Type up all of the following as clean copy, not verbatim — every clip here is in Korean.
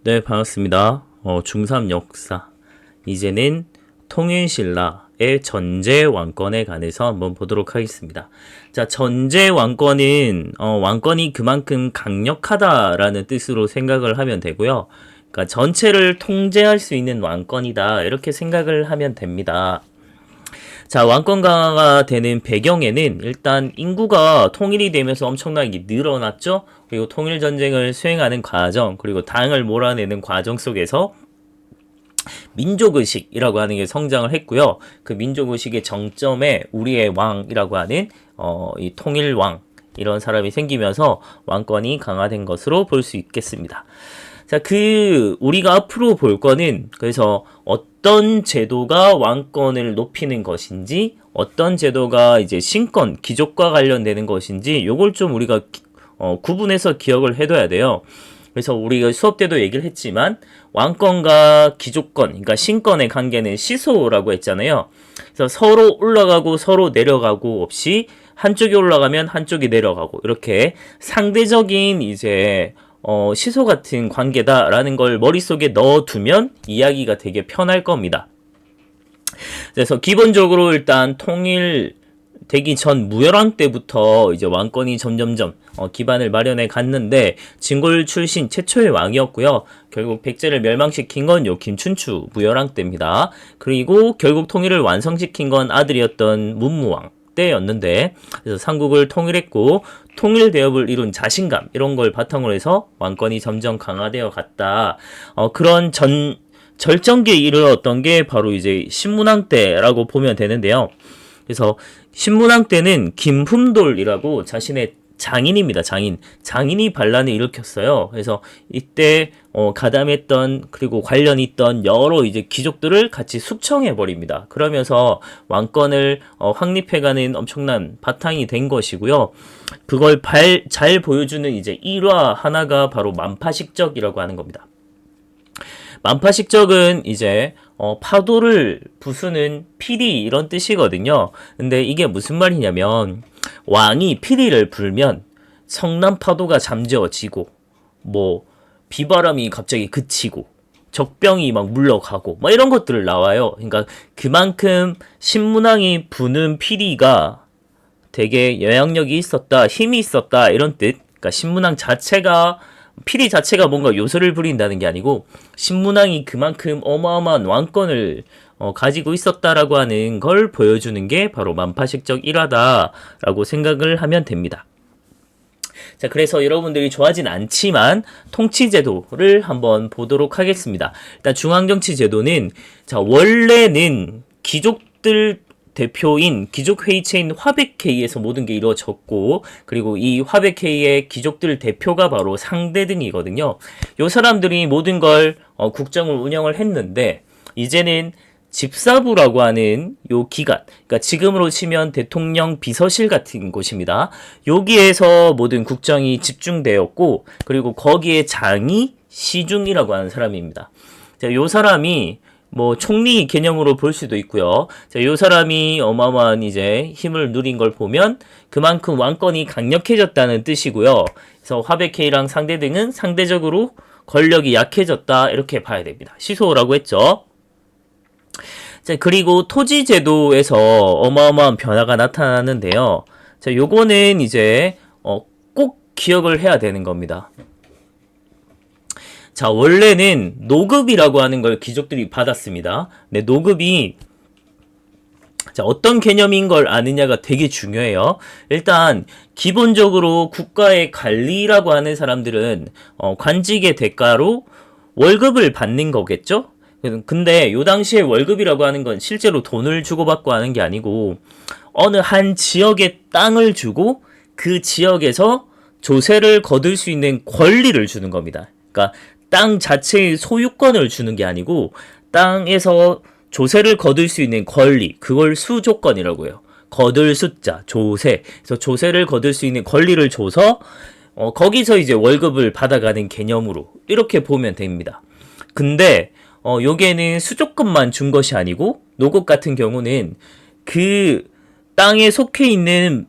네, 반갑습니다. 중3 역사. 이제는 통일신라의 전제 왕권에 관해서 한번 보도록 하겠습니다. 자, 전제 왕권은, 왕권이 그만큼 강력하다라는 뜻으로 생각을 하면 되고요. 그러니까 전체를 통제할 수 있는 왕권이다. 이렇게 생각을 하면 됩니다. 자, 왕권 강화가 되는 배경에는 일단 인구가 통일이 되면서 엄청나게 늘어났죠. 그리고 통일 전쟁을 수행하는 과정, 그리고 당을 몰아내는 과정 속에서 민족의식이라고 하는 게 성장을 했고요. 그 민족의식의 정점에 우리의 왕이라고 하는 이 통일왕 이런 사람이 생기면서 왕권이 강화된 것으로 볼 수 있겠습니다. 자, 우리가 앞으로 볼 거는, 그래서 어떤 제도가 왕권을 높이는 것인지, 어떤 제도가 이제 신권, 귀족과 관련되는 것인지, 요걸 좀 우리가, 구분해서 기억을 해둬야 돼요. 그래서 우리가 수업 때도 얘기를 했지만, 왕권과 귀족권, 그러니까 신권의 관계는 시소라고 했잖아요. 그래서 서로 올라가고 서로 내려가고 없이, 한쪽이 올라가면 한쪽이 내려가고, 이렇게 상대적인 이제, 시소 같은 관계다라는 걸 머릿속에 넣어두면 이야기가 되게 편할 겁니다. 그래서 기본적으로 일단 통일되기 전 무열왕 때부터 이제 왕권이 점점점 기반을 마련해 갔는데, 진골 출신 최초의 왕이었고요. 결국 백제를 멸망시킨 건 요 김춘추 무열왕 때입니다. 그리고 결국 통일을 완성시킨 건 아들이었던 문무왕 때였는데, 그래서 삼국을 통일했고 통일 대업을 이룬 자신감 이런 걸 바탕으로 해서 왕권이 점점 강화되어 갔다. 그런 절정기에 이르렀던 게 바로 이제 신문왕 때라고 보면 되는데요. 그래서 신문왕 때는 김흠돌이라고 자신의 장인입니다. 장인이 반란을 일으켰어요. 그래서 이때 가담했던, 그리고 관련이 있던 여러 이제 귀족들을 같이 숙청해 버립니다. 그러면서 왕권을 확립해가는 엄청난 바탕이 된 것이고요. 그걸 잘 보여주는 이제 일화 하나가 바로 만파식적이라고 하는 겁니다. 만파식적은 이제 파도를 부수는 피리 이런 뜻이거든요. 근데 이게 무슨 말이냐면, 왕이 피리를 불면 성난 파도가 잠재워지고, 뭐 비바람이 갑자기 그치고, 적병이 막 물러가고, 막 이런 것들을 나와요. 그러니까 그만큼 신문왕이 부는 피리가 되게 영향력이 있었다, 힘이 있었다 이런 뜻. 그러니까 신문왕 자체가, 피리 자체가 뭔가 요소를 부린다는 게 아니고, 신문왕이 그만큼 어마어마한 왕권을 가지고 있었다라고 하는 걸 보여주는 게 바로 만파식적 일화다라고 생각을 하면 됩니다. 자, 그래서 여러분들이 좋아하진 않지만 통치제도를 한번 보도록 하겠습니다. 일단 중앙정치제도는, 자, 원래는 귀족들 대표인 귀족회의체인 화백회의에서 모든 게 이루어졌고, 그리고 이 화백회의의 귀족들 대표가 바로 상대등이거든요. 요 사람들이 모든 걸 국정을 운영을 했는데, 이제는 집사부라고 하는 요 기관, 그러니까 지금으로 치면 대통령 비서실 같은 곳입니다. 여기에서 모든 국정이 집중되었고, 그리고 거기에 장이 시중이라고 하는 사람입니다. 자, 요 사람이 뭐 총리 개념으로 볼 수도 있고요. 자, 요 사람이 어마어마한 이제 힘을 누린 걸 보면 그만큼 왕권이 강력해졌다는 뜻이고요. 그래서 화백회의랑 상대등은 상대적으로 권력이 약해졌다 이렇게 봐야 됩니다. 시소라고 했죠. 자, 그리고 토지제도에서 어마어마한 변화가 나타나는데요. 자, 요거는 이제 꼭 기억을 해야 되는 겁니다. 자, 원래는 노급이라고 하는 걸 귀족들이 받았습니다. 근데 노급이, 자, 어떤 개념인 걸 아느냐가 되게 중요해요. 일단 기본적으로 국가의 관리라고 하는 사람들은 관직의 대가로 월급을 받는 거겠죠? 근데 요 당시에 월급이라고 하는 건 실제로 돈을 주고받고 하는 게 아니고, 어느 한 지역의 땅을 주고 그 지역에서 조세를 거둘 수 있는 권리를 주는 겁니다. 그러니까 땅 자체의 소유권을 주는 게 아니고, 땅에서 조세를 거둘 수 있는 권리, 그걸 수조건이라고 해요. 거둘 숫자, 조세. 그래서 조세를 거둘 수 있는 권리를 줘서 거기서 이제 월급을 받아가는 개념으로 이렇게 보면 됩니다. 근데 요게는 수조건만 준 것이 아니고, 노급 같은 경우는 그 땅에 속해 있는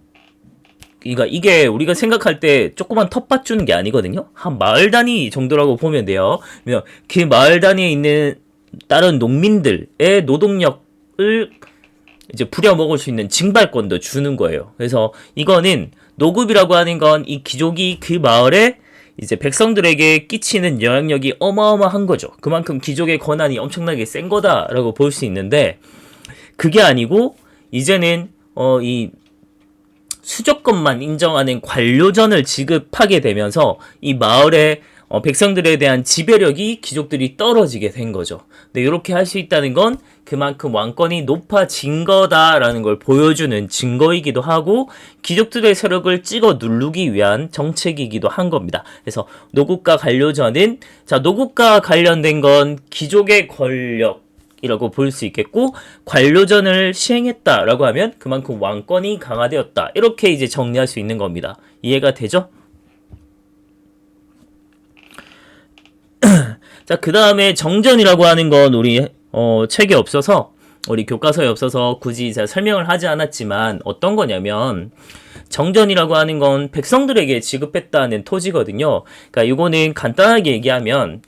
그러니까 이게 우리가 생각할 때 조그만 텃밭 주는 게 아니거든요. 한 마을 단위 정도라고 보면 돼요. 그러면 그 마을 단위에 있는 다른 농민들의 노동력을 이제 부려먹을 수 있는 징발권도 주는 거예요. 그래서 이거는 노급이라고 하는 건 이 귀족이 그 마을에 이제 백성들에게 끼치는 영향력이 어마어마한 거죠. 그만큼 귀족의 권한이 엄청나게 센 거다라고 볼 수 있는데, 그게 아니고 이제는 이 수조건만 인정하는 관료전을 지급하게 되면서 이 마을의 백성들에 대한 지배력이 귀족들이 떨어지게 된 거죠. 근데 이렇게 할 수 있다는 건 그만큼 왕권이 높아진 거다라는 걸 보여주는 증거이기도 하고, 귀족들의 세력을 찍어 누르기 위한 정책이기도 한 겁니다. 그래서 노국과 관료전은, 자, 노국과 관련된 건 귀족의 권력 이라고 볼 수 있겠고, 관료전을 시행했다라고 하면 그만큼 왕권이 강화되었다, 이렇게 이제 정리할 수 있는 겁니다. 이해가 되죠? 자, 그 다음에 정전이라고 하는 건 우리 책에 없어서, 우리 교과서에 없어서 굳이 제가 설명을 하지 않았지만 어떤 거냐면, 정전이라고 하는 건 백성들에게 지급했다는 토지거든요. 그러니까 이거는 간단하게 얘기하면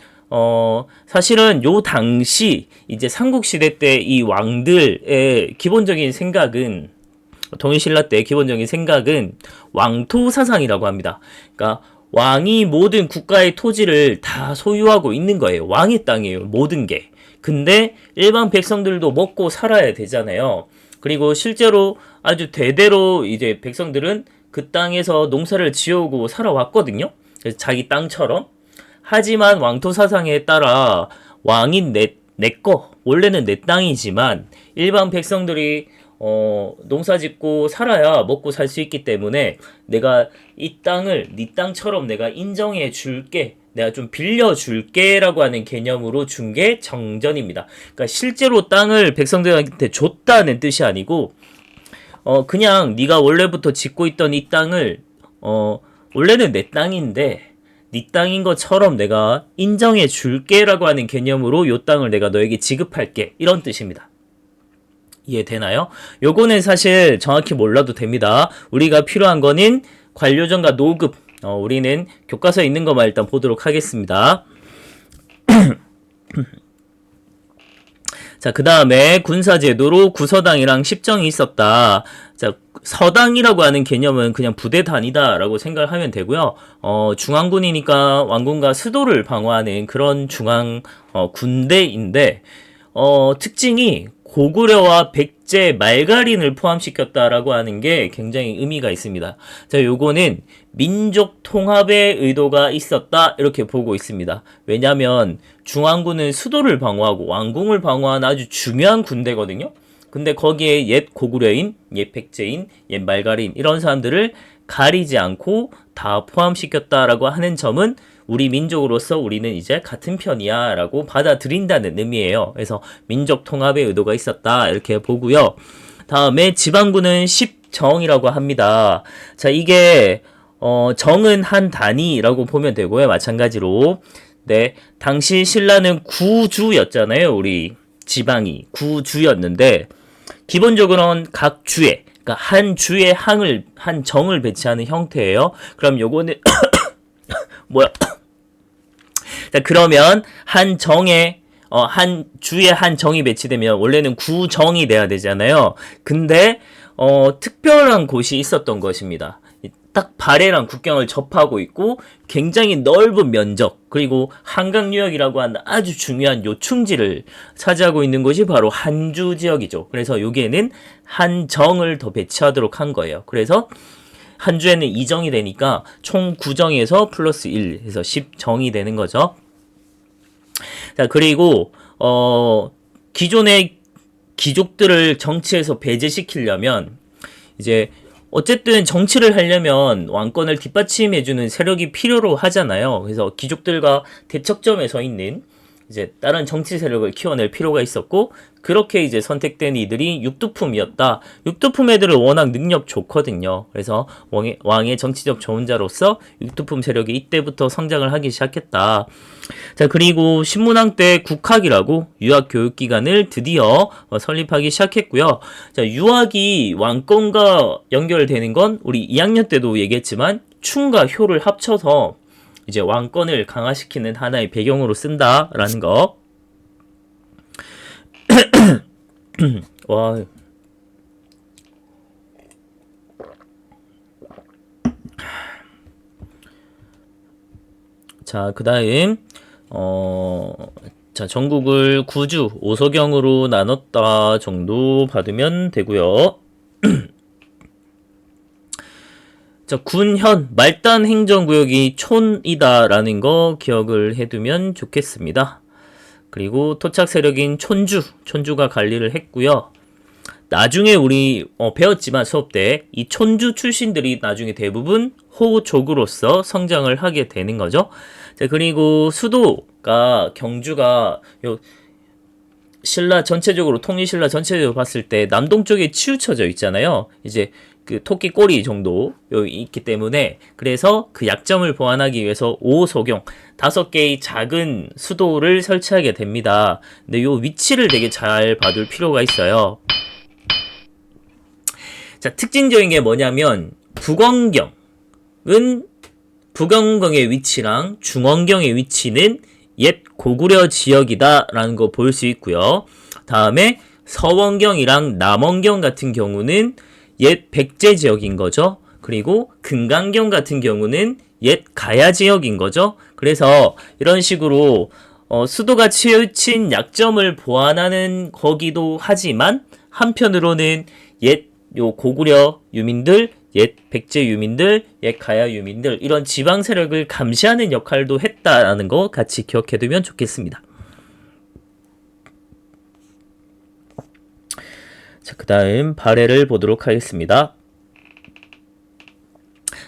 사실은 요 당시 이제 삼국시대 때 이 왕들의 기본적인 생각은, 통일신라 때 기본적인 생각은 왕토 사상이라고 합니다. 그러니까 왕이 모든 국가의 토지를 다 소유하고 있는 거예요. 왕의 땅이에요, 모든 게. 근데 일반 백성들도 먹고 살아야 되잖아요. 그리고 실제로 아주 대대로 이제 백성들은 그 땅에서 농사를 지어오고 살아왔거든요. 그래서 자기 땅처럼. 하지만 왕토 사상에 따라 왕인 내 거, 원래는 내 땅이지만 일반 백성들이 농사 짓고 살아야 먹고 살 수 있기 때문에 내가 이 땅을 네 땅처럼 내가 인정해 줄게, 내가 좀 빌려줄게 라고 하는 개념으로 준 게 정전입니다. 그러니까 실제로 땅을 백성들한테 줬다는 뜻이 아니고, 그냥 네가 원래부터 짓고 있던 이 땅을 원래는 내 땅인데 네 땅인 것처럼 내가 인정해 줄게 라고 하는 개념으로 요 땅을 내가 너에게 지급할게, 이런 뜻입니다. 이해되나요? 요거는 사실 정확히 몰라도 됩니다. 우리가 필요한 거는 관료전과 노급, 우리는 교과서에 있는 것만 일단 보도록 하겠습니다. 자, 그 다음에 군사제도로 구서당이랑 십정이 있었다. 자, 서당이라고 하는 개념은 그냥 부대 단위다 라고 생각을 하면 되고요. 중앙군이니까 왕군과 수도를 방어하는 그런 중앙 군대인데, 특징이 고구려와 백제, 말갈인을 포함시켰다라고 하는 게 굉장히 의미가 있습니다. 자, 요거는 민족 통합의 의도가 있었다, 이렇게 보고 있습니다. 왜냐면 중앙군은 수도를 방어하고 왕궁을 방어하는 아주 중요한 군대거든요. 근데 거기에 옛 고구려인, 옛 백제인, 옛 말갈인, 이런 사람들을 가리지 않고 다 포함시켰다라고 하는 점은 우리 민족으로서 우리는 이제 같은 편이야 라고 받아들인다는 의미예요. 그래서 민족 통합의 의도가 있었다, 이렇게 보고요. 다음에 지방군은 십정이라고 합니다. 자, 이게 정은 한 단위라고 보면 되고요. 마찬가지로 네, 당시 신라는 구주였잖아요. 우리 지방이 구주였는데, 기본적으로는 각 주에, 그러니까 한 주에 한 정을 배치하는 형태예요. 그럼 요거는 뭐야? 자, 그러면 한 정에 한 주에 한 정이 배치되면 원래는 구정이 돼야 되잖아요. 근데 특별한 곳이 있었던 것입니다. 딱 발해랑 국경을 접하고 있고 굉장히 넓은 면적, 그리고 한강유역이라고 하는 아주 중요한 요충지를 차지하고 있는 곳이 바로 한주 지역이죠. 그래서 여기에는 한정을 더 배치하도록 한 거예요. 그래서 한 주에는 2정이 되니까 총 9정에서 플러스 1 해서 10정이 되는 거죠. 자, 그리고 기존의 귀족들을 정치에서 배제시키려면, 이제 어쨌든 정치를 하려면 왕권을 뒷받침해주는 세력이 필요로 하잖아요. 그래서 귀족들과 대척점에 서 있는 이제 다른 정치 세력을 키워낼 필요가 있었고, 그렇게 이제 선택된 이들이 육두품이었다. 육두품 애들은 워낙 능력 좋거든요. 그래서 왕의 정치적 조언자로서 육두품 세력이 이때부터 성장을 하기 시작했다. 자, 그리고 신문왕 때 국학이라고 유학 교육기관을 드디어 설립하기 시작했고요. 자, 유학이 왕권과 연결되는 건 우리 2학년 때도 얘기했지만 충과 효를 합쳐서 이제 왕권을 강화시키는 하나의 배경으로 쓴다라는 거. 와. 자, 그다음 자, 전국을 9주 5서경으로 나눴다 정도 받으면 되고요. 자, 군현 말단 행정구역이 촌이다라는 거 기억을 해두면 좋겠습니다. 그리고 토착 세력인 촌주가 관리를 했고요. 나중에 우리 배웠지만 수업 때 이 촌주 출신들이 나중에 대부분 호족으로서 성장을 하게 되는 거죠. 자, 그리고 수도가 경주가 신라 전체적으로 통일신라 전체적으로 봤을 때 남동쪽에 치우쳐져 있잖아요. 이제 그 토끼 꼬리 정도 있기 때문에, 그래서 그 약점을 보완하기 위해서 5소경 5개의 작은 수도를 설치하게 됩니다. 근데 요 위치를 되게 잘 봐둘 필요가 있어요. 자, 특징적인 게 뭐냐면 북원경의 위치랑 중원경의 위치는 옛 고구려 지역이다 라는 거 볼 수 있고요. 다음에 서원경이랑 남원경 같은 경우는 옛 백제 지역인 거죠. 그리고 금강경 같은 경우는 옛 가야 지역인 거죠. 그래서 이런 식으로 수도가 치우친 약점을 보완하는 거기도 하지만, 한편으로는 옛 고구려 유민들, 옛 백제 유민들, 옛 가야 유민들, 이런 지방 세력을 감시하는 역할도 했다라는 거 같이 기억해두면 좋겠습니다. 자, 그 다음 발해를 보도록 하겠습니다.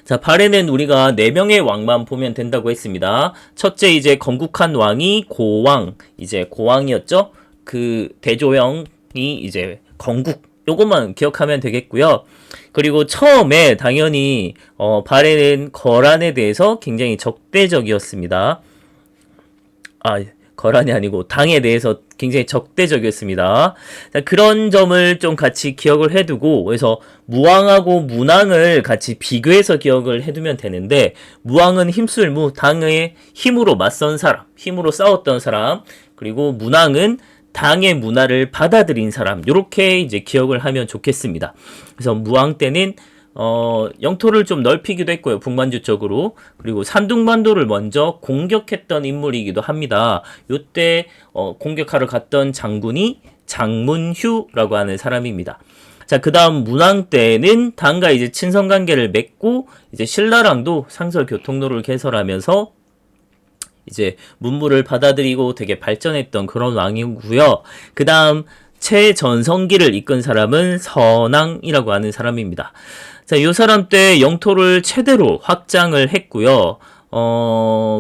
자, 발해는 우리가 4명의 왕만 보면 된다고 했습니다. 첫째, 이제 건국한 왕이 고왕이었죠. 그 대조영이 이제 건국, 요것만 기억하면 되겠고요. 그리고 처음에 당연히 발해는 거란에 대해서 굉장히 적대적이었습니다. 거란이 아니고 당에 대해서 굉장히 적대적이었습니다. 자, 그런 점을 좀 같이 기억을 해두고, 그래서 무왕하고 문왕을 같이 비교해서 기억을 해두면 되는데, 무왕은 힘술무, 당의 힘으로 맞선 사람, 힘으로 싸웠던 사람, 그리고 문왕은 당의 문화를 받아들인 사람, 요렇게 이제 기억을 하면 좋겠습니다. 그래서 무왕 때는 영토를 좀 넓히기도 했고요. 북만주 쪽으로. 그리고 산둥반도를 먼저 공격했던 인물이기도 합니다. 요때 공격하러 갔던 장군이 장문휴라고 하는 사람입니다. 자, 그 다음 문왕 때는 당과 이제 친선 관계를 맺고, 이제 신라랑도 상설 교통로를 개설하면서 이제 문물을 받아들이고 되게 발전했던 그런 왕이고요. 그 다음 최전성기를 이끈 사람은 선왕이라고 하는 사람입니다. 자, 이 사람 때 영토를 최대로 확장을 했고요.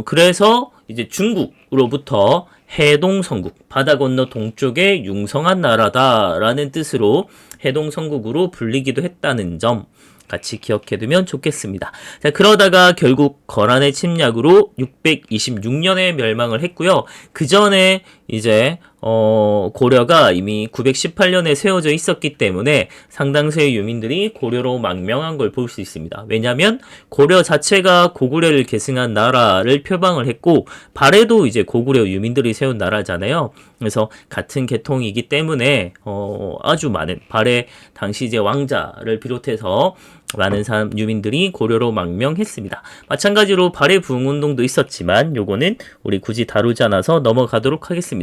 그래서 이제 중국으로부터 해동성국, 바다 건너 동쪽에 융성한 나라다라는 뜻으로 해동성국으로 불리기도 했다는 점 같이 기억해두면 좋겠습니다. 자, 그러다가 결국 거란의 침략으로 626년에 멸망을 했고요. 그 전에 이제 고려가 이미 918년에 세워져 있었기 때문에 상당수의 유민들이 고려로 망명한 걸 볼 수 있습니다. 왜냐하면 고려 자체가 고구려를 계승한 나라를 표방을 했고, 발해도 이제 고구려 유민들이 세운 나라잖아요. 그래서 같은 계통이기 때문에 아주 많은 발해 당시 이제 왕자를 비롯해서 많은 유민들이 고려로 망명했습니다. 마찬가지로 발해 부흥운동도 있었지만 요거는 우리 굳이 다루지 않아서 넘어가도록 하겠습니다.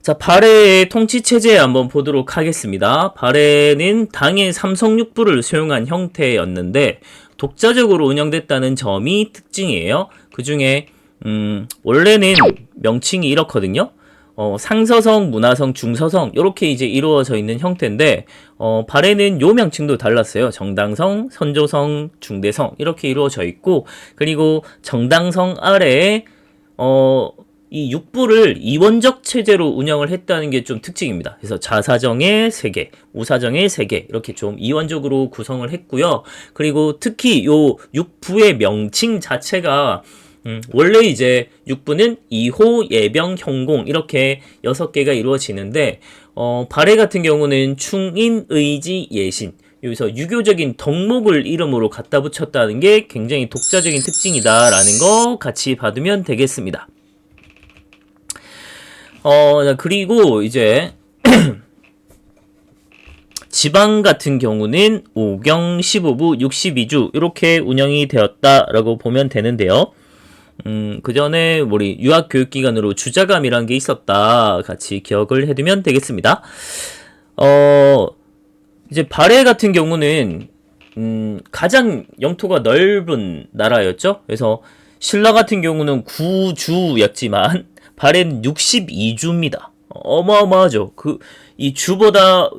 자, 발해의 통치체제 한번 보도록 하겠습니다. 발해는 당의 삼성육부를 수용한 형태였는데 독자적으로 운영됐다는 점이 특징이에요. 그 중에 원래는 명칭이 이렇거든요. 상서성, 문화성, 중서성 이렇게 이제 이루어져 있는 형태인데, 발해는 요 명칭도 달랐어요. 정당성, 선조성, 중대성 이렇게 이루어져 있고, 그리고 정당성 아래에 이 육부를 이원적 체제로 운영을 했다는 게 좀 특징입니다. 그래서 자사정의 3개, 우사정의 3개 이렇게 좀 이원적으로 구성을 했고요. 그리고 특히 요 육부의 명칭 자체가 원래 이제 육부는 이호, 예병, 형공 이렇게 6개가 이루어지는데 발해 같은 경우는 충인, 의지, 예신 여기서 유교적인 덕목을 이름으로 갖다 붙였다는 게 굉장히 독자적인 특징이다라는 거 같이 받으면 되겠습니다. 그리고 이제 지방 같은 경우는 5경 15부 62주 이렇게 운영이 되었다라고 보면 되는데요. 그 전에 우리 유학교육기관으로 주자감이란 게 있었다 같이 기억을 해두면 되겠습니다. 이제 발해 같은 경우는 가장 영토가 넓은 나라였죠. 그래서 신라 같은 경우는 9주였지만 발해는 62주입니다. 어마어마하죠. 이 주가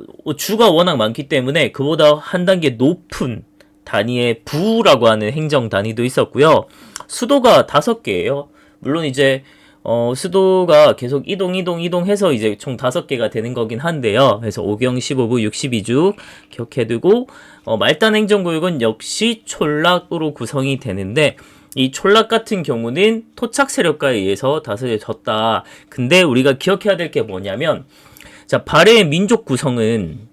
워낙 많기 때문에 그보다 한 단계 높은 단위의 부라고 하는 행정 단위도 있었고요. 수도가 5개예요. 물론 이제 수도가 계속 이동해서 이제 총 5개가 되는 거긴 한데요. 그래서 5경 15부 62주 기억해두고 말단 행정구역은 역시 촌락으로 구성이 되는데 이 촌락 같은 경우는 토착 세력가에 의해서 다스려졌다. 근데 우리가 기억해야 될 게 뭐냐면 자, 발해의 민족 구성은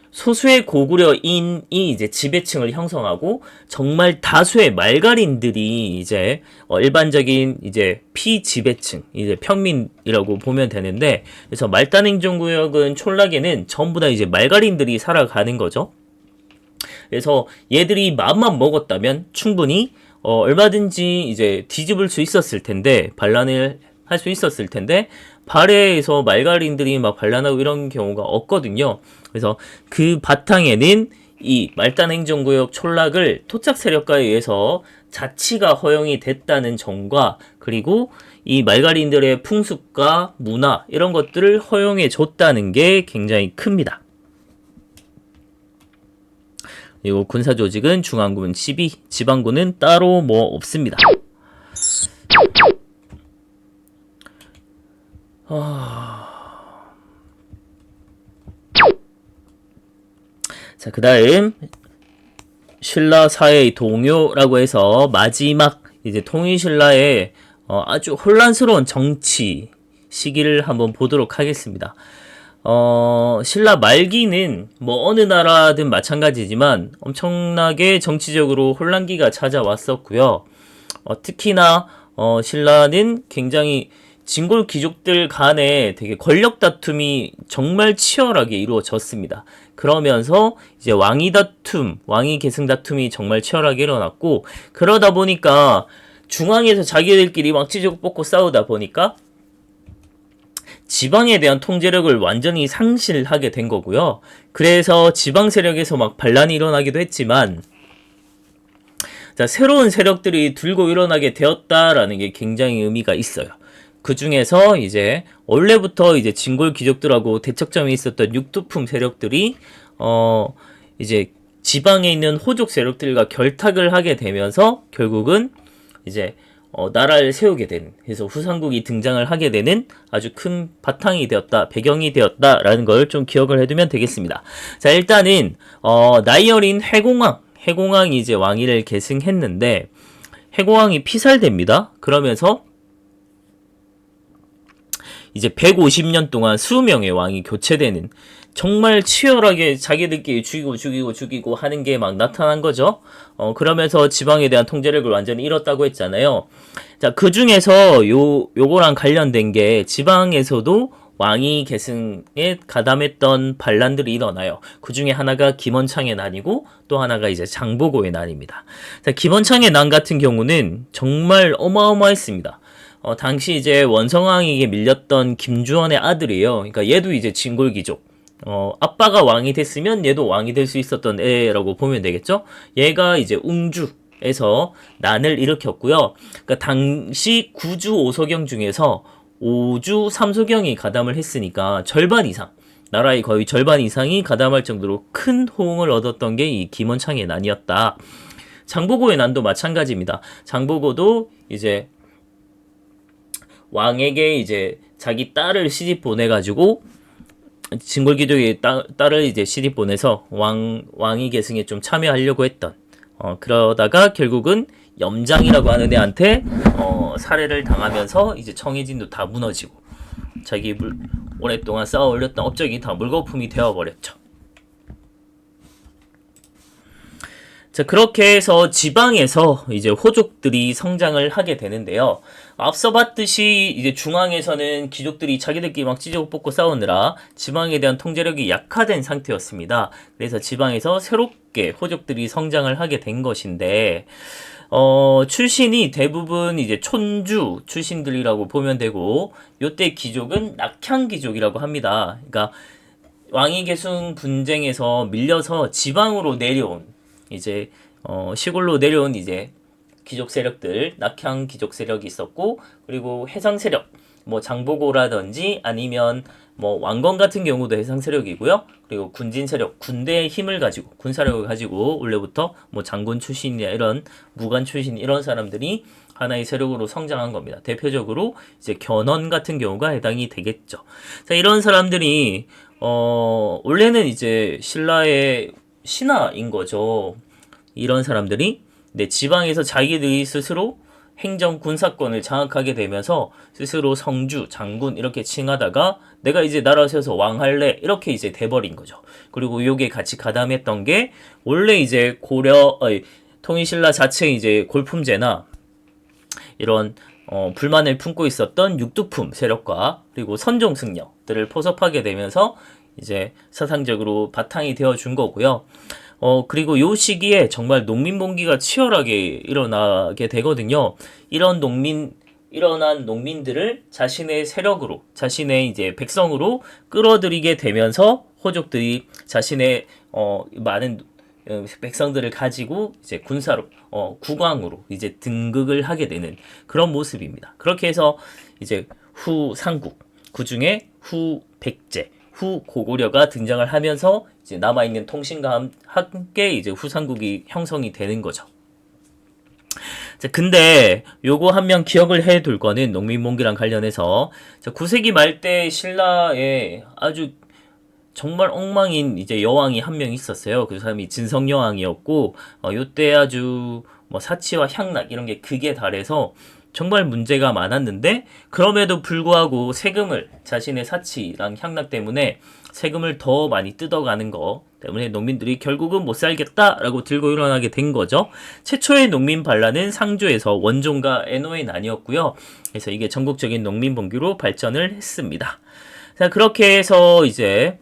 소수의 고구려인이 이제 지배층을 형성하고 정말 다수의 말갈인들이 이제 일반적인 이제 피지배층, 이제 평민이라고 보면 되는데 그래서 말단 행정구역은 촌락에는 전부 다 이제 말갈인들이 살아가는 거죠. 그래서 얘들이 마음만 먹었다면 충분히 얼마든지 이제 뒤집을 수 있었을 텐데 반란을 할 수 있었을 텐데 발해에서 말갈인들이 막 반란하고 이런 경우가 없거든요. 그래서 그 바탕에는 이 말단 행정구역 촌락을 토착 세력가에 의해서 자치가 허용이 됐다는 점과 그리고 이 말갈인들의 풍습과 문화 이런 것들을 허용해 줬다는 게 굉장히 큽니다. 그리고 군사 조직은 중앙군 12, 지방군은 따로 뭐 없습니다. 자, 그 다음 신라 사회의 동요라고 해서 마지막 이제 통일신라의 아주 혼란스러운 정치 시기를 한번 보도록 하겠습니다. 신라 말기는 뭐 어느 나라든 마찬가지지만 엄청나게 정치적으로 혼란기가 찾아왔었고요. 특히나 신라는 굉장히 진골 귀족들 간에 되게 권력 다툼이 정말 치열하게 이루어졌습니다. 그러면서 이제 왕위 다툼, 왕위 계승 다툼이 정말 치열하게 일어났고 그러다 보니까 중앙에서 자기들끼리 막 찌르고 뽑고 싸우다 보니까 지방에 대한 통제력을 완전히 상실하게 된 거고요. 그래서 지방 세력에서 막 반란이 일어나기도 했지만 자, 새로운 세력들이 들고 일어나게 되었다라는 게 굉장히 의미가 있어요. 그 중에서 이제 원래부터 이제 진골 귀족들하고 대척점이 있었던 육두품 세력들이 이제 지방에 있는 호족 세력들과 결탁을 하게 되면서 결국은 이제 나라를 세우게 되는 그래서 후삼국이 등장을 하게 되는 아주 큰 바탕이 되었다, 배경이 되었다라는 걸 좀 기억을 해두면 되겠습니다. 자, 일단은 나이 어린 해공왕이 이제 왕위를 계승했는데 해공왕이 피살됩니다. 그러면서 이제 150년 동안 수명의 왕이 교체되는 정말 치열하게 자기들끼리 죽이고 하는 게 막 나타난 거죠. 그러면서 지방에 대한 통제력을 완전히 잃었다고 했잖아요. 자, 그 중에서 요거랑 관련된 게 지방에서도 왕위 계승에 가담했던 반란들이 일어나요. 그 중에 하나가 김원창의 난이고 또 하나가 이제 장보고의 난입니다. 자, 김원창의 난 같은 경우는 정말 어마어마했습니다. 당시 이제 원성왕에게 밀렸던 김주원의 아들이에요. 그러니까 얘도 이제 진골귀족. 아빠가 왕이 됐으면 얘도 왕이 될 수 있었던 애라고 보면 되겠죠? 얘가 이제 웅주에서 난을 일으켰고요. 그러니까 당시 9주 5서경 중에서 5주 3서경이 가담을 했으니까 절반 이상, 나라의 거의 절반 이상이 가담할 정도로 큰 호응을 얻었던 게 이 김원창의 난이었다. 장보고의 난도 마찬가지입니다. 장보고도 이제 왕에게 이제 자기 딸을 시집 보내가지고 진골귀족의 딸을 이제 시집 보내서 왕위 계승에 좀 참여하려고 했던 그러다가 결국은 염장이라고 하는 애한테 살해를 당하면서 이제 청해진도 다 무너지고 자기 오랫동안 쌓아 올렸던 업적이 다 물거품이 되어버렸죠. 자, 그렇게 해서 지방에서 이제 호족들이 성장을 하게 되는데요. 앞서 봤듯이 이제 중앙에서는 귀족들이 자기들끼리 막 찢고 뽑고 싸우느라 지방에 대한 통제력이 약화된 상태였습니다. 그래서 지방에서 새롭게 호족들이 성장을 하게 된 것인데, 출신이 대부분 이제 촌주 출신들이라고 보면 되고, 요때 귀족은 낙향 귀족이라고 합니다. 그러니까 왕위 계승 분쟁에서 밀려서 지방으로 내려온 이제 시골로 내려온 이제 귀족 세력들, 낙향 귀족 세력이 있었고, 그리고 해상 세력, 뭐 장보고라든지 아니면 뭐 왕건 같은 경우도 해상 세력이고요. 그리고 군진 세력, 군대의 힘을 가지고, 군사력을 가지고 원래부터 뭐 장군 출신이나 이런 무관 출신 이런 사람들이 하나의 세력으로 성장한 겁니다. 대표적으로 이제 견훤 같은 경우가 해당이 되겠죠. 자, 이런 사람들이 원래는 이제 신라의 신하인 거죠. 이런 사람들이 지방에서 자기들이 스스로 행정 군사권을 장악하게 되면서 스스로 성주, 장군 이렇게 칭하다가 내가 이제 나라 세워서 왕할래 이렇게 이제 돼버린 거죠. 그리고 요게 같이 가담했던 게 원래 이제 통일신라 자체 이제 골품제나 이런 불만을 품고 있었던 육두품 세력과 그리고 선종승려들을 포섭하게 되면서 이제 사상적으로 바탕이 되어 준 거고요. 그리고 요 시기에 정말 농민봉기가 치열하게 일어나게 되거든요. 일어난 농민들을 자신의 세력으로, 자신의 이제 백성으로 끌어들이게 되면서 호족들이 자신의 많은 백성들을 가지고 이제 군사로, 국왕으로 이제 등극을 하게 되는 그런 모습입니다. 그렇게 해서 이제 후삼국, 그 중에 후백제, 후고구려가 등장을 하면서 이제 남아있는 통신과 함께 이제 후삼국이 형성이 되는 거죠. 자, 근데 요거 한 명 기억을 해둘 거는 농민봉기랑 관련해서 9세기 말 때 신라에 아주 정말 엉망인 이제 여왕이 한 명 있었어요. 그 사람이 진성여왕이었고 요때 아주 뭐 사치와 향락 이런 게 극에 달해서 정말 문제가 많았는데 그럼에도 불구하고 세금을 자신의 사치랑 향락 때문에 세금을 더 많이 뜯어가는 거 때문에 농민들이 결국은 못 살겠다라고 들고 일어나게 된 거죠. 최초의 농민 반란은 상조에서 원종과 애노에 나뉘었고요. 그래서 이게 전국적인 농민봉기로 발전을 했습니다. 자, 그렇게 해서 이제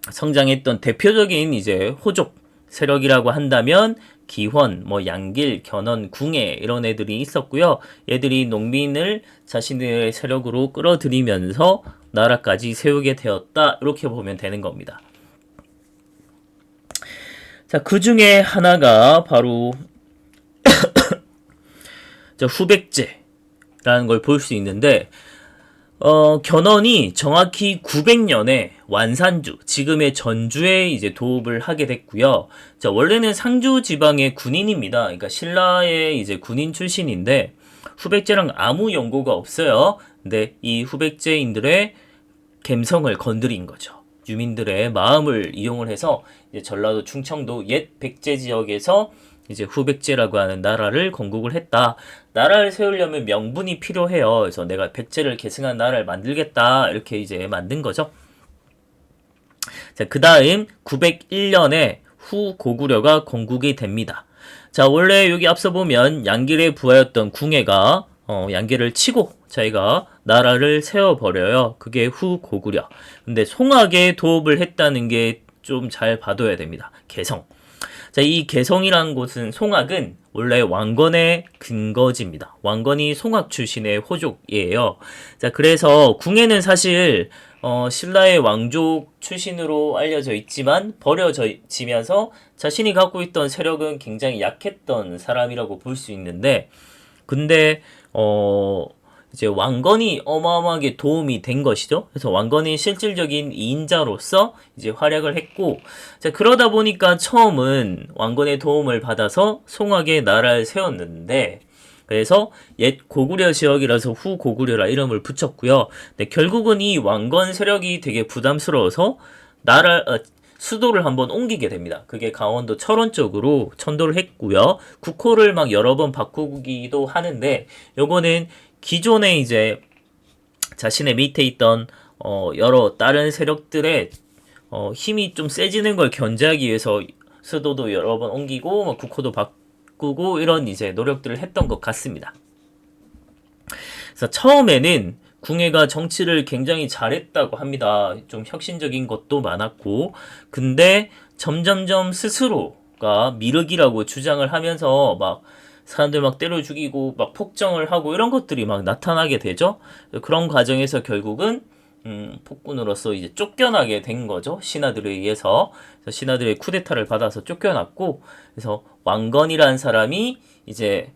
성장했던 대표적인 이제 호족 세력이라고 한다면 기헌, 뭐 양길, 견훤, 궁예 이런 애들이 있었고요. 얘들이 농민을 자신의 세력으로 끌어들이면서 나라까지 세우게 되었다. 이렇게 보면 되는 겁니다. 자, 그 중에 하나가 바로 후백제라는 걸 볼 수 있는데 견훤이 정확히 900년에 완산주, 지금의 전주에 이제 도읍을 하게 됐고요. 자, 원래는 상주 지방의 군인입니다. 그러니까 신라의 이제 군인 출신인데 후백제랑 아무 연고가 없어요. 근데 이 후백제인들의 감성을 건드린 거죠. 유민들의 마음을 이용을 해서 이제 전라도 충청도 옛 백제 지역에서 이제 후백제라고 하는 나라를 건국을 했다. 나라를 세우려면 명분이 필요해요. 그래서 내가 백제를 계승한 나라를 만들겠다. 이렇게 이제 만든 거죠. 자, 그 다음 901년에 후고구려가 건국이 됩니다. 자, 원래 여기 앞서 보면 양길의 부하였던 궁예가 양길을 치고 자기가 나라를 세워버려요. 그게 후고구려. 근데 송악에 도읍을 했다는 게 좀 잘 봐둬야 됩니다. 개성. 자, 이 개성이라는 곳은 송악은 원래 왕건의 근거지입니다. 왕건이 송악 출신의 호족이에요. 자, 그래서 궁예는 사실 신라의 왕족 출신으로 알려져 있지만 버려지면서 자신이 갖고 있던 세력은 굉장히 약했던 사람이라고 볼 수 있는데 근데 이제 왕건이 어마어마하게 도움이 된 것이죠. 그래서 왕건이 실질적인 2인자로서 이제 활약을 했고, 자, 그러다 보니까 처음은 왕건의 도움을 받아서 송악의 나라를 세웠는데, 그래서 옛 고구려 지역이라서 후 고구려라 이름을 붙였고요. 근데 결국은 이 왕건 세력이 되게 부담스러워서 수도를 한번 옮기게 됩니다. 그게 강원도 철원 쪽으로 천도를 했고요. 국호를 막 여러 번 바꾸기도 하는데 요거는 기존에 이제 자신의 밑에 있던 여러 다른 세력들의 힘이 좀 세지는 걸 견제하기 위해서 수도도 여러 번 옮기고 뭐 국호도 바꾸고 이런 이제 노력들을 했던 것 같습니다. 그래서 처음에는 궁예가 정치를 굉장히 잘했다고 합니다. 좀 혁신적인 것도 많았고, 근데 점점점 스스로가 미륵이라고 주장을 하면서 막 사람들 막 때려 죽이고 막 폭정을 하고 이런 것들이 막 나타나게 되죠. 그런 과정에서 결국은 폭군으로서 이제 쫓겨나게 된 거죠. 신하들에 의해서. 그래서 신하들의 쿠데타를 받아서 쫓겨났고, 그래서 왕건이라는 사람이 이제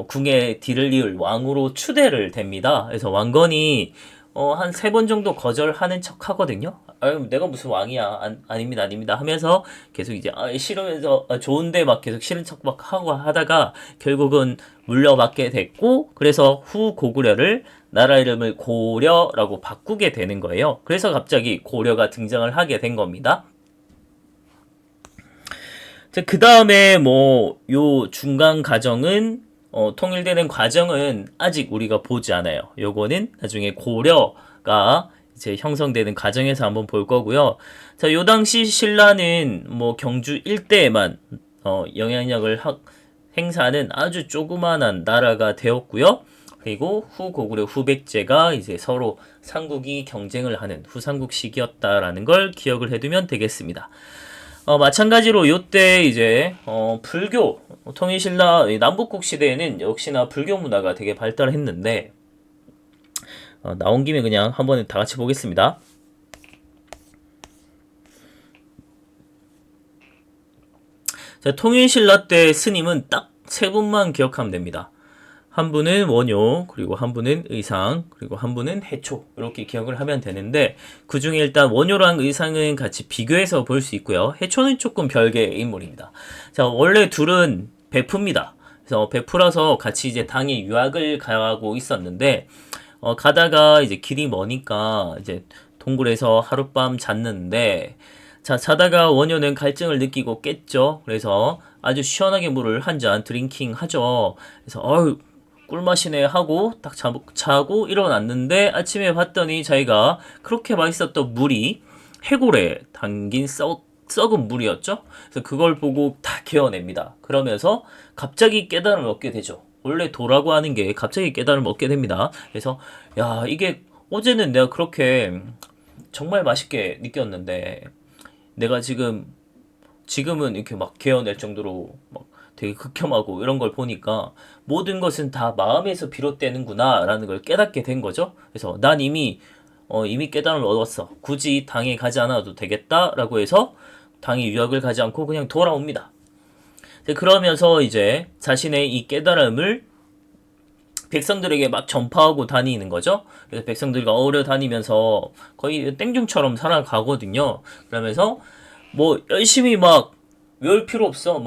궁에 뒤를 이을 왕으로 추대를 됩니다. 그래서 왕건이 한 3번 정도 거절하는 척 하거든요. 아유, 내가 무슨 왕이야. 아닙니다, 아닙니다. 하면서 계속 이제, 싫으면서, 좋은데 막 계속 싫은 척 막 하고 하다가 결국은 물려받게 됐고, 그래서 후 고구려를 나라 이름을 고려라고 바꾸게 되는 거예요. 그래서 갑자기 고려가 등장을 하게 된 겁니다. 그 다음에 요 중간 과정은 통일되는 과정은 아직 우리가 보지 않아요. 요거는 나중에 고려가 이제 형성되는 과정에서 한번 볼 거고요. 자, 요 당시 신라는 경주 일대에만 영향력을 행사하는 아주 조그만한 나라가 되었고요. 그리고 후 고구려 후백제가 이제 서로 삼국이 경쟁을 하는 후삼국 시기였다라는 걸 기억을 해두면 되겠습니다. 마찬가지로 요때 이제 불교 통일신라 남북국 시대에는 역시나 불교 문화가 되게 발달했는데 나온 김에 그냥 한번 다 같이 보겠습니다. 자, 통일신라 때 스님은 딱 3분만 기억하면 됩니다. 한 분은 원효, 그리고 한 분은 의상, 그리고 한 분은 해초, 이렇게 기억을 하면 되는데 그 중에 일단 원효랑 의상은 같이 비교해서 볼 수 있고요. 해초는 조금 별개의 인물입니다. 자, 원래 둘은 베프입니다. 그래서 베프라서 같이 이제 당에 유학을 가고 있었는데 가다가 이제 길이 머니까 이제 동굴에서 하룻밤 잤는데, 자, 자다가 원효는 갈증을 느끼고 깼죠. 그래서 아주 시원하게 물을 한 잔 드링킹 하죠. 그래서 꿀맛이네 하고 딱 자고 일어났는데 아침에 봤더니 자기가 그렇게 맛있었던 물이 해골에 담긴 썩은 물이었죠. 그래서 그걸 보고 다 개어냅니다. 그러면서 갑자기 깨달음을 얻게 되죠. 원래 도라고 하는 게 갑자기 깨달음을 얻게 됩니다. 그래서 야, 이게 어제는 내가 그렇게 정말 맛있게 느꼈는데 내가 지금은 이렇게 막 개어낼 정도로 막 되게 극혐하고 이런 걸 보니까 모든 것은 다 마음에서 비롯되는구나 라는 걸 깨닫게 된 거죠. 그래서 난 이미 깨달음을 얻었어. 굳이 당에 가지 않아도 되겠다 라고 해서 당에 유학을 가지 않고 그냥 돌아옵니다. 그러면서 이제 자신의 이 깨달음을 백성들에게 막 전파하고 다니는 거죠. 그래서 백성들과 어우러 다니면서 거의 땡중처럼 살아가거든요. 그러면서 열심히 막 외울 필요 없어.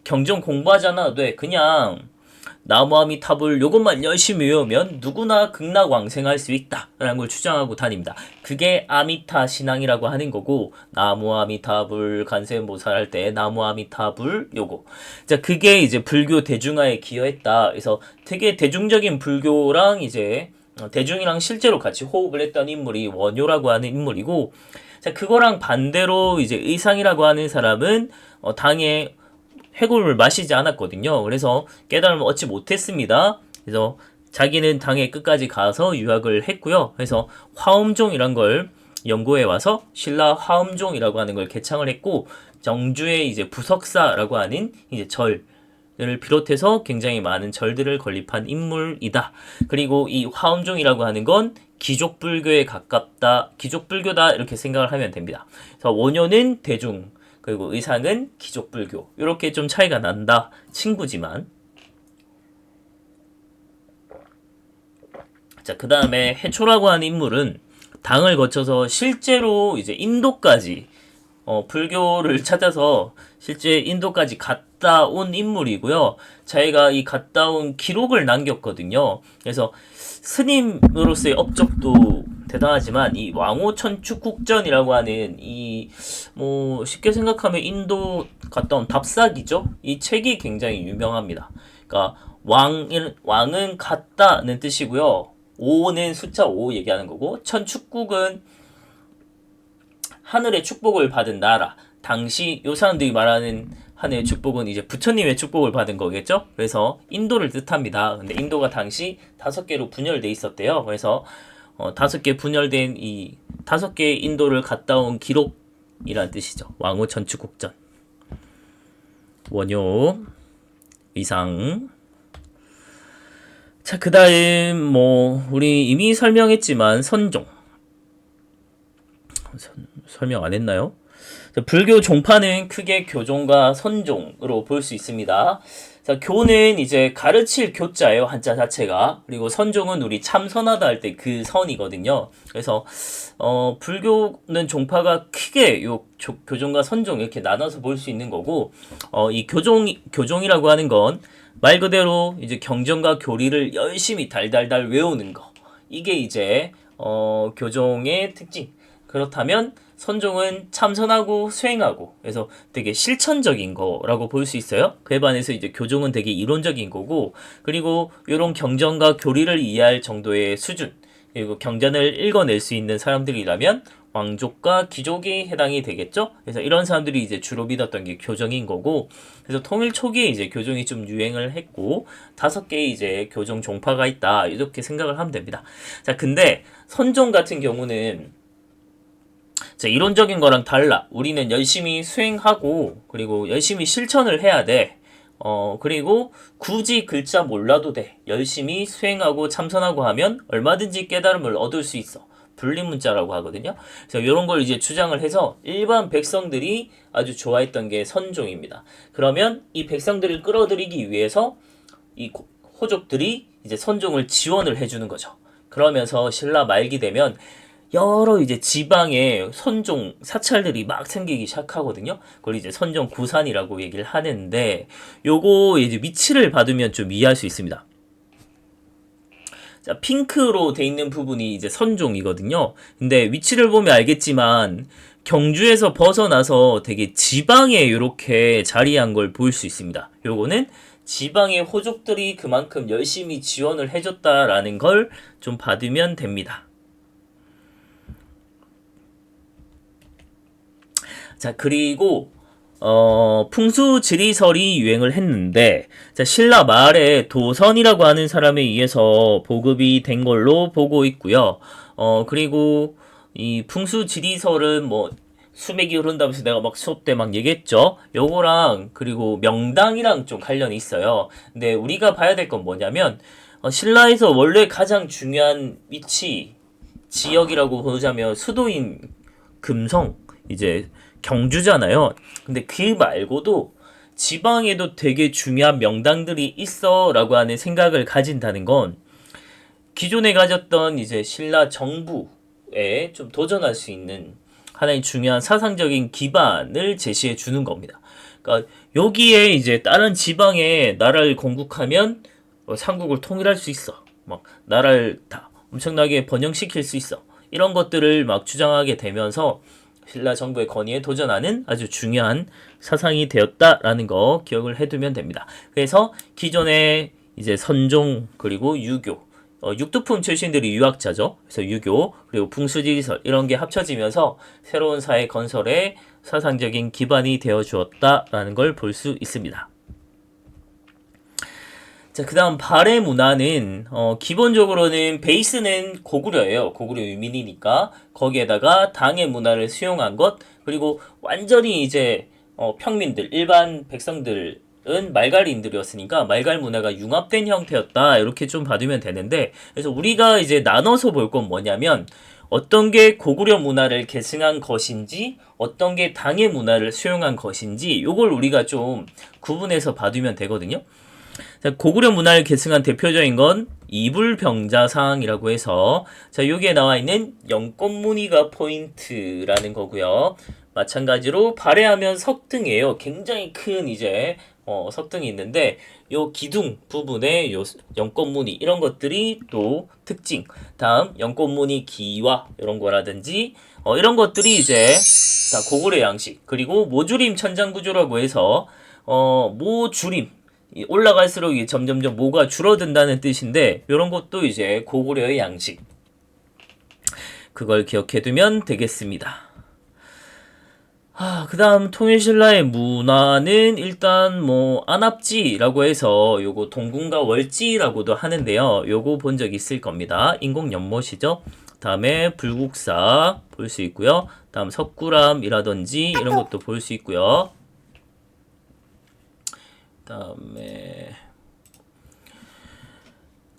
경전 공부하지 않아도 돼. 그냥 나무아미타불 요것만 열심히 외우면 누구나 극락왕생할 수 있다 라는 걸 주장하고 다닙니다. 그게 아미타 신앙이라고 하는 거고, 나무아미타불 간세음보살 할 때 나무아미타불 요거, 자, 그게 이제 불교 대중화에 기여했다. 그래서 되게 대중적인 불교랑 이제 대중이랑 실제로 같이 호흡을 했던 인물이 원효라고 하는 인물이고, 자, 그거랑 반대로 이제 의상이라고 하는 사람은 당에 해골을 마시지 않았거든요. 그래서 깨달음을 얻지 못했습니다. 그래서 자기는 당에 끝까지 가서 유학을 했고요. 그래서 화엄종이란 걸 연구해 와서 신라 화엄종이라고 하는 걸 개창을 했고, 정주에 이제 부석사라고 하는 이제 절을 비롯해서 굉장히 많은 절들을 건립한 인물이다. 그리고 이 화엄종이라고 하는 건 기족불교에 가깝다, 기족불교다 이렇게 생각을 하면 됩니다. 그래서 원효는 대중, 그리고 의상은 기족불교, 이렇게 좀 차이가 난다. 친구지만. 자, 그 다음에 해초라고 하는 인물은 당을 거쳐서 실제로 이제 인도까지 불교를 찾아서 실제 인도까지 갔다 온 인물이고요. 자기가 이 갔다 온 기록을 남겼거든요. 그래서 스님으로서의 업적도 대단하지만 이 왕호천축국전이라고 하는 이 뭐 쉽게 생각하면 인도 갔다 온 답사기죠. 이 책이 굉장히 유명합니다. 그러니까 왕은 갔다는 뜻이고요. 5는 숫자 5 얘기하는 거고, 천축국은 하늘의 축복을 받은 나라. 당시 요 사람들이 말하는 하늘의 축복은 이제 부처님의 축복을 받은 거겠죠. 그래서 인도를 뜻합니다. 근데 인도가 당시 5개로 분열돼 있었대요. 그래서 5개 분열된 이 5개의 인도를 갔다 온 기록이란 뜻이죠. 왕호천축국전. 원효, 위상. 자, 그 다음 뭐 우리 이미 설명했지만 선종. 설명 안 했나요? 자, 불교 종파는 크게 교종과 선종으로 볼 수 있습니다. 자, 교는 이제 가르칠 교자예요, 한자 자체가. 그리고 선종은 우리 참선하다 할 때 그 선이거든요. 그래서 불교는 종파가 크게 요 교종과 선종 이렇게 나눠서 볼 수 있는 거고, 이 교종이라고 하는 건 말 그대로 이제 경전과 교리를 열심히 달달달 외우는 거. 이게 이제 교종의 특징. 그렇다면 선종은 참선하고 수행하고, 그래서 되게 실천적인 거라고 볼 수 있어요. 그에 반해서 이제 교종은 되게 이론적인 거고, 그리고 이런 경전과 교리를 이해할 정도의 수준, 그리고 경전을 읽어낼 수 있는 사람들이라면 왕족과 귀족에 해당이 되겠죠. 그래서 이런 사람들이 이제 주로 믿었던 게 교정인 거고, 그래서 통일 초기에 이제 교정이 좀 유행을 했고 5개의 이제 교정 종파가 있다, 이렇게 생각을 하면 됩니다. 자, 근데 선종 같은 경우는 자, 이론적인 거랑 달라. 우리는 열심히 수행하고, 그리고 열심히 실천을 해야 돼. 그리고 굳이 글자 몰라도 돼. 열심히 수행하고 참선하고 하면 얼마든지 깨달음을 얻을 수 있어. 불리문자라고 하거든요. 그래서 이런 걸 이제 주장을 해서 일반 백성들이 아주 좋아했던 게 선종입니다. 그러면 이 백성들을 끌어들이기 위해서 이 호족들이 이제 선종을 지원을 해주는 거죠. 그러면서 신라 말기 되면 여러 이제 지방에 선종 사찰들이 막 생기기 시작하거든요. 그걸 이제 선종 구산이라고 얘기를 하는데, 요거 이제 위치를 받으면 좀 이해할 수 있습니다. 자, 핑크로 돼 있는 부분이 이제 선종이거든요. 근데 위치를 보면 알겠지만 경주에서 벗어나서 되게 지방에 이렇게 자리한 걸 볼 수 있습니다. 요거는 지방의 호족들이 그만큼 열심히 지원을 해줬다라는 걸 좀 받으면 됩니다. 자, 그리고 풍수지리설이 유행을 했는데, 자, 신라 말에 도선이라고 하는 사람에 의해서 보급이 된 걸로 보고 있고요. 그리고 이 풍수지리설은 뭐 수맥이 흐른다면서 내가 막 수업 때 막 얘기했죠. 요거랑 그리고 명당이랑 좀 관련이 있어요. 근데 우리가 봐야 될 건 뭐냐면, 신라에서 원래 가장 중요한 위치 지역이라고 보자면 수도인 금성, 이제 경주잖아요. 근데 그 말고도 지방에도 되게 중요한 명당들이 있어 라고 하는 생각을 가진다는 건 기존에 가졌던 이제 신라 정부에 좀 도전할 수 있는 하나의 중요한 사상적인 기반을 제시해 주는 겁니다. 그러니까 여기에 이제 다른 지방에 나라를 건국하면 삼국을 통일할 수 있어. 막 나라를 다 엄청나게 번영시킬 수 있어. 이런 것들을 막 주장하게 되면서 신라 정부의 건의에 도전하는 아주 중요한 사상이 되었다라는 거 기억을 해두면 됩니다. 그래서 기존의 이제 선종 그리고 유교, 육두품 출신들이 유학자죠. 그래서 유교 그리고 풍수지리설 이런 게 합쳐지면서 새로운 사회 건설에 사상적인 기반이 되어 주었다라는 걸 볼 수 있습니다. 자, 그 다음 발해 문화는 기본적으로는 베이스는 고구려예요. 고구려 유민이니까 거기에다가 당의 문화를 수용한 것, 그리고 완전히 이제 평민들, 일반 백성들은 말갈인들이었으니까 말갈 문화가 융합된 형태였다, 이렇게 좀 받으면 되는데, 그래서 우리가 이제 나눠서 볼 건 뭐냐면 어떤 게 고구려 문화를 계승한 것인지 어떤 게 당의 문화를 수용한 것인지 요걸 우리가 좀 구분해서 봐두면 되거든요. 자, 고구려 문화를 계승한 대표적인 건 이불병자상이라고 해서, 자, 여기에 나와 있는 영꽃무늬가 포인트라는 거고요. 마찬가지로 발해하면 석등이에요. 굉장히 큰 이제 석등이 있는데 요 기둥 부분에 요 연꽃무늬 이런 것들이 또 특징. 다음 연꽃무늬 기와 이런 거라든지 이런 것들이 이제 다 고구려 양식. 그리고 모주림 천장 구조라고 해서 모주림 올라갈수록 점점점 모가 줄어든다는 뜻인데 이런 것도 이제 고구려의 양식. 그걸 기억해두면 되겠습니다. 그 다음 통일신라의 문화는 일단 뭐 안압지라고 해서 요거 동궁과 월지라고도 하는데요. 요거 본 적 있을 겁니다. 인공연못이죠. 다음에 불국사 볼 수 있고요. 다음 석굴암이라든지 이런 것도 볼 수 있고요. 다음에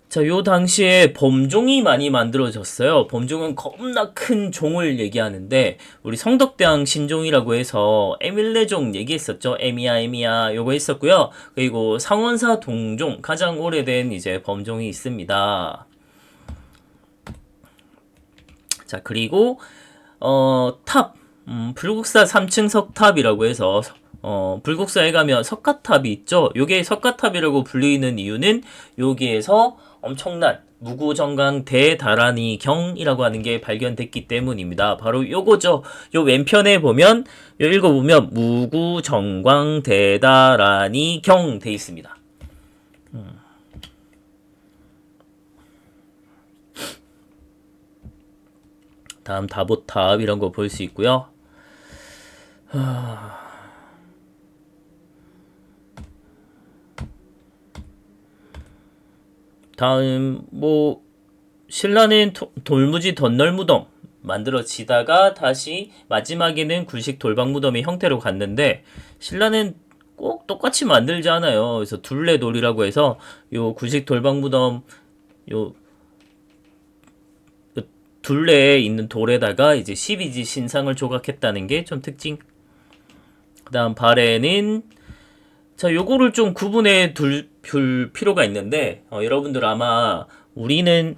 자, 요 당시에 범종이 많이 만들어졌어요. 범종은 겁나 큰 종을 얘기하는데 우리 성덕대왕 신종이라고 해서 에밀레종 얘기했었죠. 에미야 요거 있었고요. 그리고 상원사 동종 가장 오래된 이제 범종이 있습니다. 자, 그리고 탑 불국사 3층 석탑이라고 해서 불국사에 가면 석가탑이 있죠. 요게 석가탑이라고 불리는 이유는 여기에서 엄청난 무구정강 대다라니 경이라고 하는 게 발견됐기 때문입니다. 바로 요거죠. 요 왼편에 보면 요 읽어보면 무구정광 대다라니 경 돼 있습니다. 다음 다보탑 이런 거 볼 수 있고요. 다음 뭐 신라는 돌무지 덧널무덤 만들어지다가 다시 마지막에는 굴식 돌방무덤의 형태로 갔는데 신라는 꼭 똑같이 만들지 않아요. 그래서 둘레돌이라고 해서 요 굴식 돌방무덤 요 둘레에 있는 돌에다가 이제 12지 신상을 조각했다는 게 좀 특징. 그 다음 발에는 자, 요거를 좀 구분해 둘 필요가 있는데, 여러분들 아마 우리는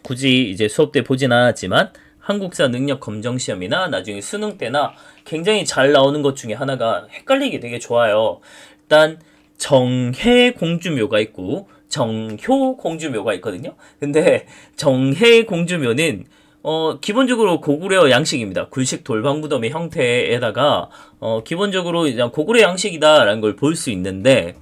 굳이 이제 수업 때 보진 않았지만, 한국사 능력 검정 시험이나 나중에 수능 때나 굉장히 잘 나오는 것 중에 하나가 헷갈리기 되게 좋아요. 일단, 정해 공주묘가 있고, 정효 공주묘가 있거든요. 근데, 정해 공주묘는 기본적으로 고구려 양식입니다. 굴식 돌방무덤의 형태에다가 기본적으로 그냥 고구려 양식이다라는 걸 볼 수 있는데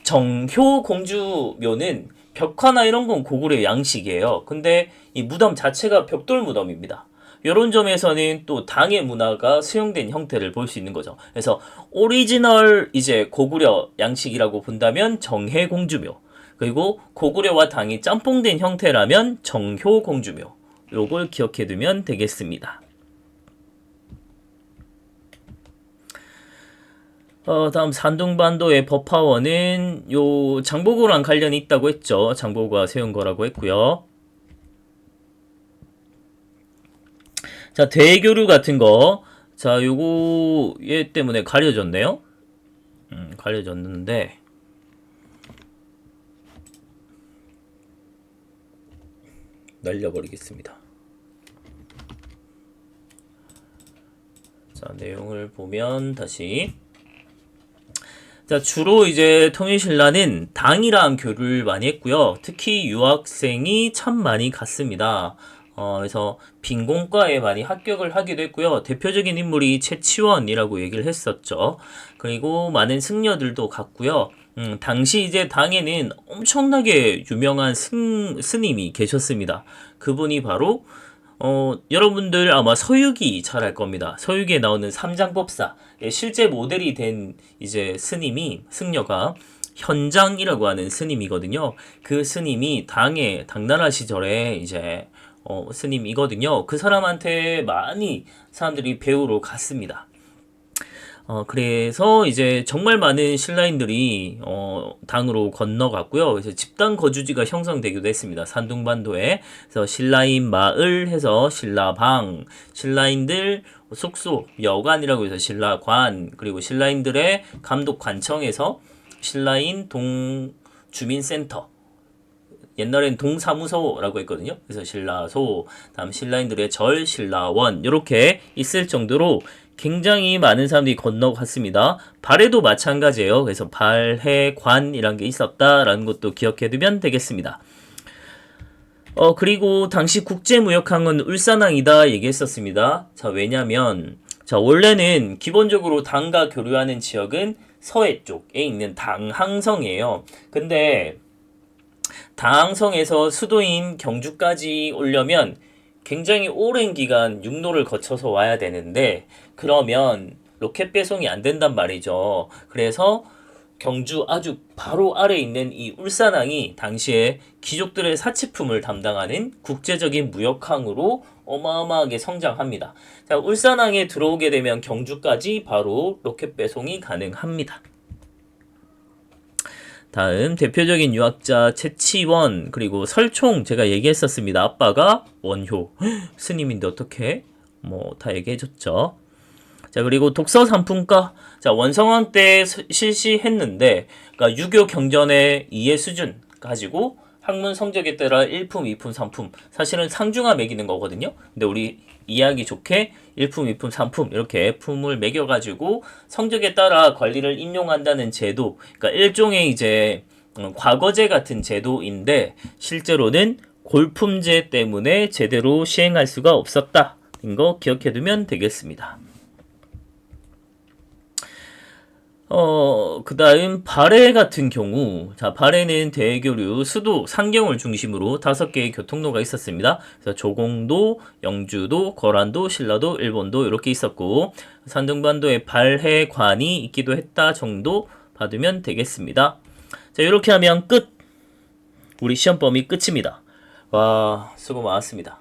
정효 공주묘는 벽화나 이런 건 고구려 양식이에요. 근데 이 무덤 자체가 벽돌 무덤입니다. 이런 점에서는 또 당의 문화가 수용된 형태를 볼 수 있는 거죠. 그래서 오리지널 이제 고구려 양식이라고 본다면 정해 공주묘, 그리고 고구려와 당이 짬뽕된 형태라면 정효 공주묘. 요걸 기억해두면 되겠습니다. 다음 산둥반도의 법화원은 요 장보고랑 관련이 있다고 했죠. 장보고가 세운 거라고 했고요. 자, 대교류 같은 거. 자, 요거 얘 때문에 가려졌네요. 가려졌는데 날려버리겠습니다. 자, 내용을 보면 다시 자, 주로 이제 통일신라는 당이랑 교류를 많이 했고요. 특히 유학생이 참 많이 갔습니다. 그래서 빈공과에 많이 합격을 하기도 했고요. 대표적인 인물이 최치원이라고 얘기를 했었죠. 그리고 많은 승려들도 갔고요. 당시 이제 당에는 엄청나게 유명한 스님이 계셨습니다. 그분이 바로 여러분들 아마 서유기 잘 알 겁니다. 서유기에 나오는 삼장법사 실제 모델이 된 이제 스님이 승려가 현장이라고 하는 스님이거든요. 그 스님이 당나라 시절에 이제 스님이거든요. 그 사람한테 많이 사람들이 배우러 갔습니다. 그래서 이제 정말 많은 신라인들이 당으로 건너갔고요. 그래서 집단 거주지가 형성되기도 했습니다. 산둥반도에. 그래서 신라인 마을 해서 신라방, 신라인들 숙소, 여관이라고 해서 신라관, 그리고 신라인들의 감독관청에서 신라인 동주민센터, 옛날엔 동사무소라고 했거든요. 그래서 신라소, 다음 신라인들의 절, 신라원 이렇게 있을 정도로 굉장히 많은 사람들이 건너갔습니다. 발해도 마찬가지예요. 그래서 발해관이란 게 있었다라는 것도 기억해두면 되겠습니다. 그리고 당시 국제무역항은 울산항이다 얘기했었습니다. 자, 왜냐면, 자, 원래는 기본적으로 당과 교류하는 지역은 서해 쪽에 있는 당항성이에요. 근데, 당항성에서 수도인 경주까지 오려면 굉장히 오랜 기간 육로를 거쳐서 와야 되는데, 그러면 로켓 배송이 안 된단 말이죠. 그래서 경주 아주 바로 아래에 있는 이 울산항이 당시에 귀족들의 사치품을 담당하는 국제적인 무역항으로 어마어마하게 성장합니다. 자, 울산항에 들어오게 되면 경주까지 바로 로켓 배송이 가능합니다. 다음 대표적인 유학자 채치원 그리고 설총 제가 얘기했었습니다. 아빠가 원효 스님인데 어떻게 뭐 다 얘기해줬죠. 자, 그리고 독서 상품가. 자, 원성왕 때 실시했는데, 그러니까 유교 경전의 이해 수준 가지고 학문 성적에 따라 1품, 2품, 3품. 사실은 상중하 매기는 거거든요. 근데 우리 이해하기 좋게 1품, 2품, 3품 이렇게 품을 매겨가지고 성적에 따라 관리를 인용한다는 제도. 그러니까 일종의 이제 과거제 같은 제도인데 실제로는 골품제 때문에 제대로 시행할 수가 없었다. 이거 기억해두면 되겠습니다. 그 다음 발해 같은 경우, 자, 발해는 대교류, 수도, 상경을 중심으로 5개의 교통로가 있었습니다. 그래서 조공도, 영주도, 거란도, 신라도, 일본도 이렇게 있었고, 산둥반도에 발해관이 있기도 했다 정도 받으면 되겠습니다. 자, 이렇게 하면 끝! 우리 시험 범위 끝입니다. 와, 수고 많았습니다.